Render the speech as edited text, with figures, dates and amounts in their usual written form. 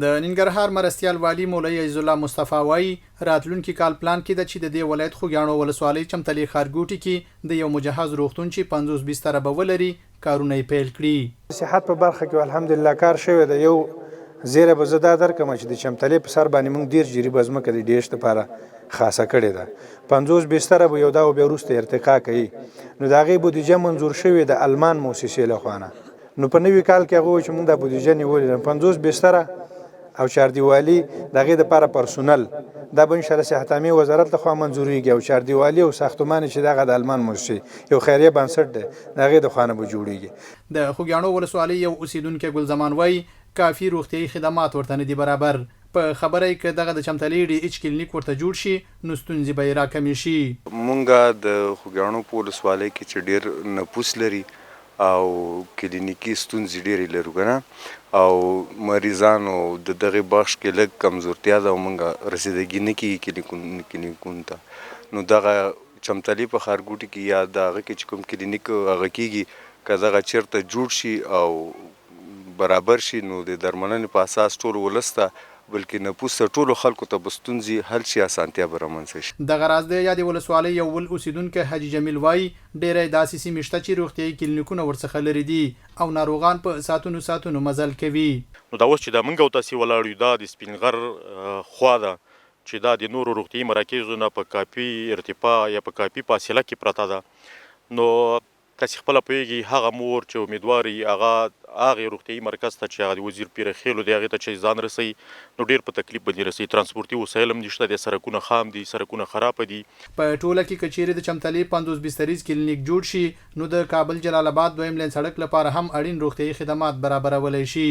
د ننګرهار مرستیال والی مولوی عزیز الله مصطفی وایي راتلونکي کال پلان کې د چې د دې ولایت خوږیاڼو ولسوالۍ چمتلي ښارګوټي کې د یو مجهز روغتون چې 50 بستره به ولري کارونه یې پیل کړي. صحت په برخه کې الحمدلله کار شوی دی. یو زیره به زه دا درکړم چې د چمتلي په سر باندې موږ ډېر جریبه ځمکه د ډیش لپاره خاصه کړې ده. 50 بستره به یو دا بیا وروسته ارتقا کوي. نو د هغې بودیجه منظور شوې د المان موسسې لخوا نه. نو په نوي کال کې هغه چې موږ د بودیجه نیولې ده 50 بستره او چاردیوالي د هغې دپاره پرسونل دا به انشاءالله صحت عامې وزارت لخوا منظوریږي او چاردیوالي او ساختمان چې دغه د المان موسسې یو خیریه بنسټ دی د هغې د خوا نه به جوړیږي. د خوږیاڼو ولسوالۍ یو اوسیدونکی ګلزمان وایي کافي روغتیایي خدمات ورته نه دي برابر. په خبره یې که دغه د چمتلي ډي ایچ کلینیک ورته جوړ شي نو ستونزې به یې راکمې شي. مونږ د خوږیاڼو په ولسوالۍ کې چې ډېر نفوس لري او کلینیکي ستونزې ډېرې لرو که نه او مریضانو د دغې بخش کې لږ کمزورتیا ده او موږ رسیدګي نه کېږي کلینیکونو ته. نو دغه چمتلي په ښارګوټي کې یا د هغه کې چې کوم کلینیک هغه کېږي که دغه چېرته جوړ شي او برابر شي نو د درملنې په اساس ټول ولس ته بلکې نفوس ته ټولو خلکو ته به ستونزې حل شي اسانتیا به رامنځته شي. دغه راز د یادې ولسوالۍ یو ول اوسیدونکی حاجي جمیل وایي ډېری داسې سیمې شته چې روغتیایي کلینیکونه ورڅخه لرې دي او ناروغان په ساعتونو مزل کوي. نو دا اوس چې دا موږ او تاسې ولاړ یو دا د سپین غر خوا ده چې دا د نورو روغتیایي مراکزو نه په کافي ارتفاع یا په کافي فاصله کې پرته ده. نو تاسې خپله پوهېږي هغه مور چې امیدوار وي هغې روغتیایي مرکز ته چې هغه د وزیر پیر خیلو دی هغې ته چې ځان رسوي نو ډېر په تکلیف باندې رسوي. ترانسپورتي وسایل هم نشته دي، سړکونه خام دي، سړکونه خرابه دي. په ټوله کې که چیرې د چمتلي 50 بستریز کلینیک جوړ شي نو د کابل جلال آباد دویم لین سړک لپاره هم اړین روغتیایي خدمات برابرولی شي.